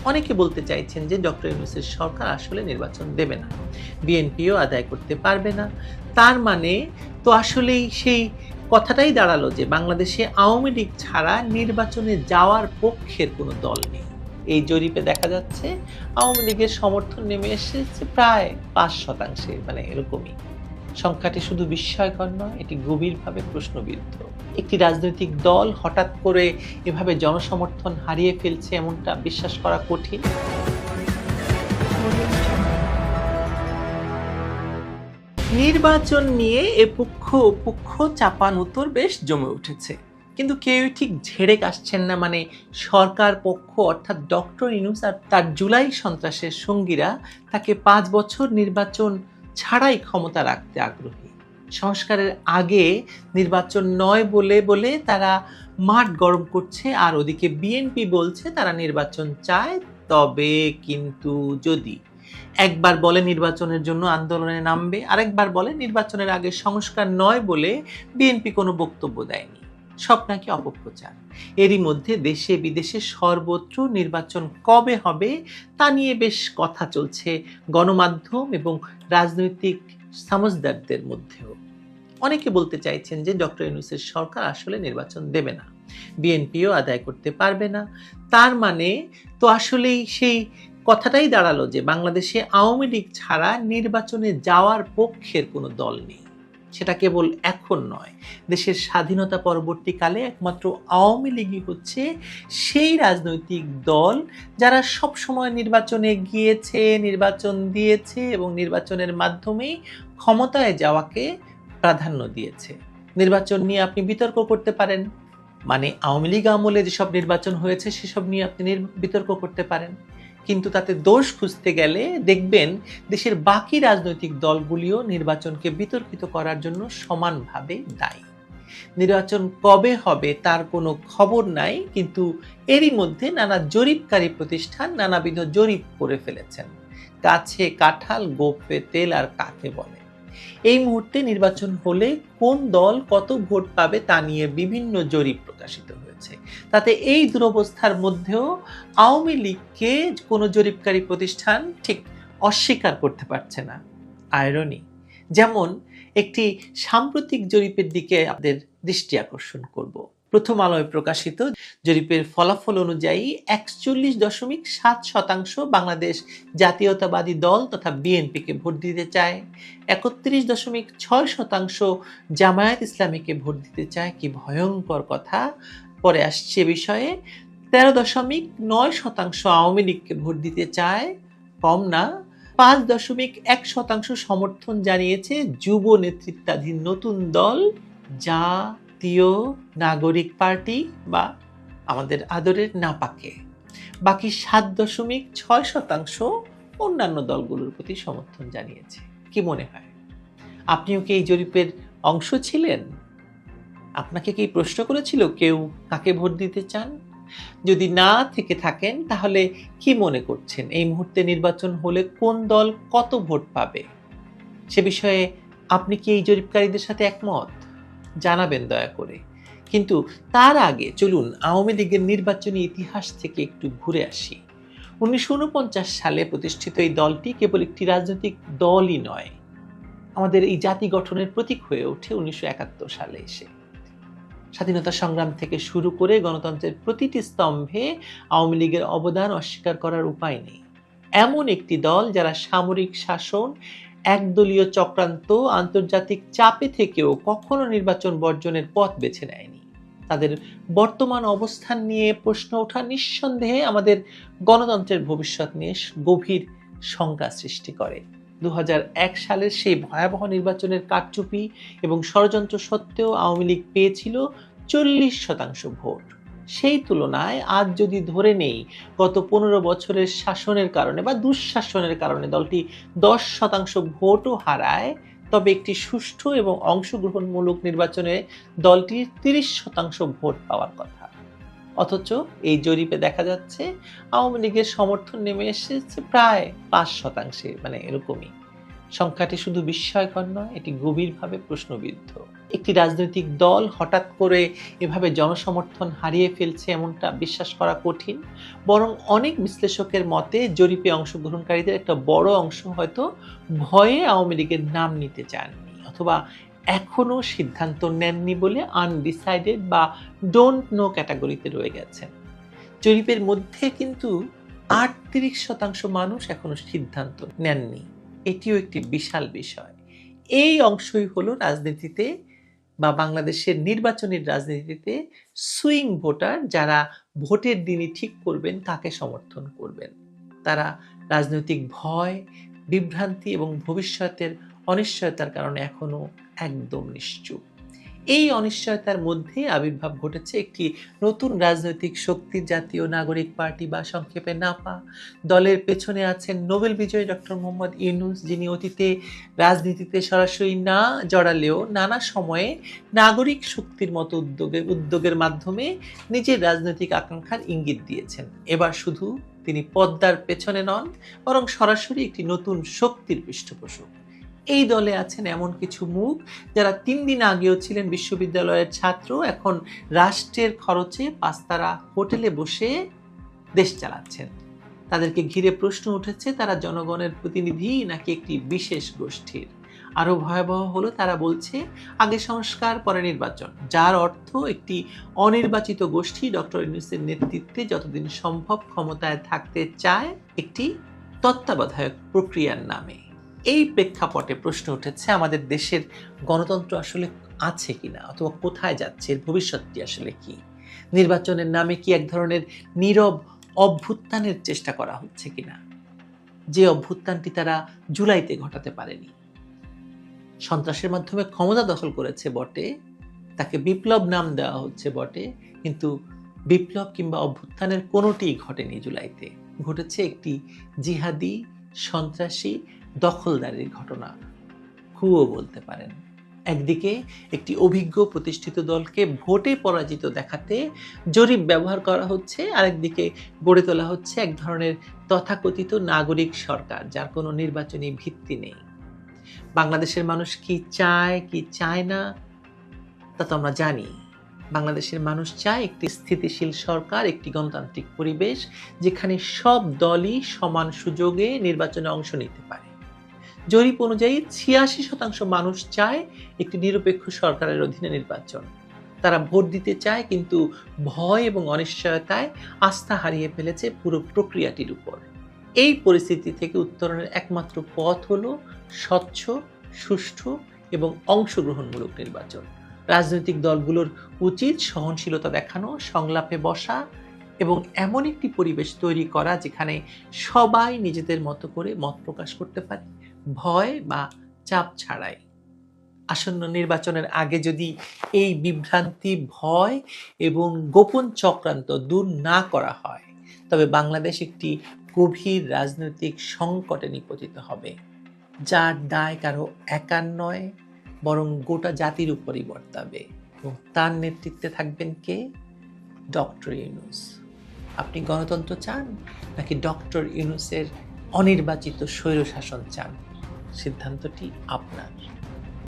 অনেকে বলতে চাইছেন যে ডক্টর ইউনূসের সরকার আসলে নির্বাচন দেবে না, বিএনপিও আদায় করতে পারবে না। তার মানে তো আসলেই সেই কথাটাই দাঁড়ালো যে বাংলাদেশে আওয়ামী লীগ ছাড়া নির্বাচনে যাওয়ার পক্ষের কোনো দল নেই। এই জরিপে দেখা যাচ্ছে আওয়ামী লীগের সমর্থন নেমে এসেছে প্রায় ৫%, মানে এরকমই। সংখ্যাটি শুধু বিস্ময়কর নয়, এটি গভীরভাবে প্রশ্নবিদ্ধ। একটি রাজনৈতিক দল হঠাৎ করে এভাবে জনসমর্থন হারিয়ে ফেলছে, এমনটা বিশ্বাস করা কঠিন। নির্বাচন নিয়ে এ পক্ষ ও পক্ষ চাপানোতর বেশ জমে উঠেছে, কিন্তু কেউ ঠিক ঝেড়ে কাশছেন না। মানে সরকার পক্ষ অর্থাৎ ডক্টর ইউনূস আর তার জুলাই সন্ত্রাসের সঙ্গীরা তাকে 5 বছর নির্বাচন ছাড়াই ক্ষমতা রাখতে আগ্রহী। সংস্কারের আগে নির্বাচন নয় বলে বলে তারা মাঠ গরম করছে, আর ওদিকে বিএনপি বলছে তারা নির্বাচন চায়, তবে কিন্তু যদি একবার বলে নির্বাচনের জন্য আন্দোলনে নামবে, আরেকবার বলে নির্বাচনের আগে সংস্কার নয় বলে বিএনপি কোনো বক্তব্য দেয়নি। সব নাকি অপপ্রচার। এরই মধ্যে দেশে বিদেশে সর্বত্র নির্বাচন কবে হবে তা নিয়ে বেশ কথা চলছে গণমাধ্যম এবং রাজনৈতিক সমঝদারদের মধ্যেও। অনেকে বলতে চাইছেন যে ডক্টর ইউনূসের সরকার আসলে নির্বাচন দেবে না, বিএনপিও আদায় করতে পারবে না। তার মানে তো আসলেই সেই কথাটাই দাঁড়ালো যে বাংলাদেশে আওয়ামী লীগ ছাড়া নির্বাচনে যাওয়ার পক্ষের কোনো দল নেই। সেটা কেবল এখন নয়, দেশের স্বাধীনতা পরবর্তীকালে একমাত্র আওয়ামী লীগই হচ্ছে সেই রাজনৈতিক দল যারা সব সময় নির্বাচনে গিয়েছে, নির্বাচন দিয়েছে এবং নির্বাচনের মাধ্যমেই ক্ষমতায় যাওয়াকে প্রাধান্য দিয়েছে। নির্বাচন নিয়ে আপনি বিতর্ক করতে পারেন, মানে আওয়ামী লীগ আমলে যেসব নির্বাচন হয়েছে সেসব নিয়ে আপনি বিতর্ক করতে পারেন, কিন্তু তাতে দোষ খুঁজতে গেলে দেখবেন দেশের বাকি রাজনৈতিক দলগুলিও নির্বাচনকে বিতর্কিত করার জন্য সমানভাবে দায়ী। নির্বাচন কবে হবে তার কোনো খবর নাই, কিন্তু এরই মধ্যে নানা জরিপকারী প্রতিষ্ঠান নানাবিধ জরিপ করে ফেলেছেন। গাছে কাঁঠাল, গোঁফে তেল আর কাকে বলে। এই মুহূর্তে নির্বাচন হলে কোন দল কত ভোট পাবে তা নিয়ে বিভিন্ন জরিপ প্রকাশিত হয়েছে। তাতে এই দুরবস্থার মধ্যেও আওয়ামী লীগকে কোনো জরিপকারী প্রতিষ্ঠান ঠিক অস্বীকার করতে পারছে না। আয়রনি। যেমন একটি সাম্প্রতিক জরিপের দিকে আপনাদের দৃষ্টি আকর্ষণ করব। প্রথম আলোয় প্রকাশিত জরিপের ফলাফল অনুযায়ী 41.7% বাংলাদেশ জাতীয়তাবাদী দল তথা বিএনপিকে ভোট দিতে চায়, 31.6% জামায়াত ইসলামীকে ভোট দিতে চায়। কি ভয়ঙ্কর কথা, পরে আসছে বিষয়ে। 13.9% আওয়ামী লীগকে ভোট দিতে চায়, কম না। 5.1% সমর্থন জানিয়েছে যুব নেতৃত্বাধীন নতুন দল জাতীয় নাগরিক পার্টি বা আমাদের আদরের নাপাকে। বাকি 7.6% অন্যান্য দলগুলোর প্রতি সমর্থন জানিয়েছে। কি মনে হয়, আপনিও কি এই জরিপের অংশ ছিলেন? আপনাকে কি প্রশ্ন করেছিল কেউ কাকে ভোট দিতে চান? যদি না থেকে থাকেন তাহলে কি মনে করছেন এই মুহূর্তে নির্বাচন হলে কোন দল কত ভোট পাবে? সে বিষয়ে আপনি কি এই জরিপকারীদের সাথে একমত? জানাবেন দয়া করে। কিন্তু তার আগে চলুন আওয়ামী লীগের নির্বাচনী ইতিহাস থেকে একটু ঘুরে আসি। 1949 সালে প্রতিষ্ঠিত এই দলটি কেবল একটি রাজনৈতিক দলই নয়, আমাদের এই জাতি গঠনের প্রতীক হয়ে ওঠে 1971 সালে এসে। স্বাধীনতা সংগ্রাম থেকে শুরু করে গণতন্ত্রের প্রতিটি স্তম্ভে আওয়ামী লীগের অবদান অস্বীকার করার উপায় নেই। এমন একটি দল যারা সামরিক শাসন, একদলীয় চক্রান্ত, আন্তর্জাতিক চাপে থেকেও কখনো নির্বাচন বর্জনের পথ বেছে নেয়নি। তাদের বর্তমান অবস্থান নিয়ে প্রশ্ন ওঠা নিঃসন্দেহে আমাদের গণতন্ত্রের ভবিষ্যৎ নিয়ে গভীর শঙ্কা সৃষ্টি করে। 2001 সালের সেই ভয়াবহ নির্বাচনের কারচুপি এবং ষড়যন্ত্র সত্ত্বেও আওয়ামী লীগ পেয়েছিল 40% ভোট। সেই তুলনায় আজ যদি ধরে নেই গত 15 বছরের শাসনের কারণে বা দুঃশাসনের কারণে দলটি 10% ভোটও হারায়, তবে একটি সুষ্ঠু এবং অংশগ্রহণমূলক নির্বাচনে দলটির 30% ভোট পাওয়ার কথা। অথচ এই জরিপে দেখা যাচ্ছে আওয়ামী লীগের সমর্থন নেমে এসেছে প্রায় 5%, মানে এরকমই। সংখ্যাটি শুধু বিস্ময়কর নয়, এটি গভীরভাবে প্রশ্নবিদ্ধ। একটি রাজনৈতিক দল হঠাৎ করে এভাবে জনসমর্থন হারিয়ে ফেলছে এমনটা বিশ্বাস করা কঠিন। বরং অনেক বিশ্লেষকের মতে জরিপে অংশগ্রহণকারীদের একটা বড় অংশ হয়তো ভয়ে আওয়ামী লীগের নাম নিতে চাননি, অথবা এখনো সিদ্ধান্ত নেননি বলে আনডিসাইডেড বা ডোন্ট নো ক্যাটাগরিতে রয়ে গেছেন। জরিপের মধ্যে কিন্তু 38% মানুষ এখনো সিদ্ধান্ত নেননি। এটিও একটি বিশাল বিষয়। এই অংশই হলো রাজনীতিতে বা বাংলাদেশের নির্বাচনের রাজনীতিতে সুইং ভোটার, যারা ভোটের দিনই ঠিক করবেন কাকে সমর্থন করবেন। তারা রাজনৈতিক ভয়, বিভ্রান্তি এবং ভবিষ্যতের অনিশ্চয়তার কারণে এখনো একদম নিশ্চুপ। এই অনিশ্চয়তার মধ্যে আবির্ভাব ঘটেছে একটি নতুন রাজনৈতিক শক্তি, জাতীয় নাগরিক পার্টি বা সংক্ষেপে নাপা। দলের পেছনে আছেন নোবেল বিজয়ী ডক্টর মোহাম্মদ ইউনূস, যিনি অতীতে রাজনীতিতে সরাসরি না জড়ালেও নানা সময়ে নাগরিক শক্তির মতো উদ্যোগের মাধ্যমে নিজের রাজনৈতিক আকাঙ্ক্ষার ইঙ্গিত দিয়েছেন। এবার শুধু তিনি পদ্মার পেছনে নন, বরং সরাসরি একটি নতুন শক্তির পৃষ্ঠপোষক। এই দলে আছেন এমন কিছু মুখ যারা 3 দিন আগেও ছিলেন বিশ্ববিদ্যালয়ের ছাত্র, এখন রাষ্ট্রের খরচে 5 তারা হোটেলে বসে দেশ চালাচ্ছেন। তাদেরকে ঘিরে প্রশ্ন উঠেছে তারা জনগণের প্রতিনিধি নাকি একটি বিশেষ গোষ্ঠীর। আরো ভয়াবহ হলো তারা বলছে আগে সংস্কার পরে নির্বাচন, যার অর্থ একটি অনির্বাচিত গোষ্ঠী ডক্টর ইউনূসের নেতৃত্বে যতদিন সম্ভব ক্ষমতায় থাকতে চায় একটি তত্ত্বাবধায়ক প্রক্রিয়ার নামে। এই প্রেক্ষাপটে প্রশ্ন উঠেছে আমাদের দেশের গণতন্ত্র আসলে আছে কিনা, অথবা কোথায় যাচ্ছে, এর ভবিষ্যৎটি আসলে কি? নির্বাচনের নামে কি এক ধরনের নীরব অভ্যুত্থানের চেষ্টা করা হচ্ছে কিনা, যে অভ্যুত্থানটি তারা জুলাইতে ঘটাতে পারেনি? সন্ত্রাসের মাধ্যমে ক্ষমতা দখল করেছে বটে, তাকে বিপ্লব নাম দেওয়া হচ্ছে বটে, কিন্তু বিপ্লব কিংবা অভ্যুত্থানের কোনোটিই ঘটেনি জুলাইতে। ঘটেছে একটি জিহাদি, সন্ত্রাসী, দখলদারির ঘটনা, খুও বলতে পারেন। একদিকে একটি অভিজ্ঞ প্রতিষ্ঠিত দলকে ভোটে পরাজিত দেখাতে জরিপ ব্যবহার করা হচ্ছে, আরেকদিকে গড়ে তোলা হচ্ছে এক ধরনের তথাকথিত নাগরিক সরকার, যার কোনো নির্বাচনী ভিত্তি নেই। বাংলাদেশের মানুষ কি চায় কি চায় না তা তো আমরা জানি। বাংলাদেশের মানুষ চায় একটি স্থিতিশীল সরকার, একটি গণতান্ত্রিক পরিবেশ যেখানে সব দলই সমান সুযোগে নির্বাচনে অংশ নিতে পারে। জরিপ অনুযায়ী 86% মানুষ চায় একটি নিরপেক্ষ সরকারের অধীনে নির্বাচন। তারা ভোট দিতে চায়, কিন্তু ভয় এবং অনিশ্চয়তায় আস্থা হারিয়ে ফেলেছে পুরো প্রক্রিয়াটির উপর। এই পরিস্থিতি থেকে উত্তরণের একমাত্র পথ হলো স্বচ্ছ, সুষ্ঠু এবং অংশগ্রহণমূলক নির্বাচন। রাজনৈতিক দলগুলোর উচিত সহনশীলতা দেখানো, সংলাপে বসা এবং এমন একটি পরিবেশ তৈরি করা যেখানে সবাই নিজেদের মতো করে মত প্রকাশ করতে পারে, ভয় বা চাপ ছাড়াই। আসন্ন নির্বাচনের আগে যদি এই বিভ্রান্তি, ভয় এবং গোপন চক্রান্ত দূর না করা হয়, তবে বাংলাদেশ একটি গভীর রাজনৈতিক সংকটে নিপতিত হবে, যার দায় কারো একার নয়, বরং গোটা জাতির উপরই বর্তাবে। এবং তার নেতৃত্বে থাকবেন কে? ডক্টর ইউনূস। আপনি গণতন্ত্র চান নাকি ডক্টর ইউনূসের অনির্বাচিত স্বৈরশাসন চান? সিদ্ধান্তটি আপনার।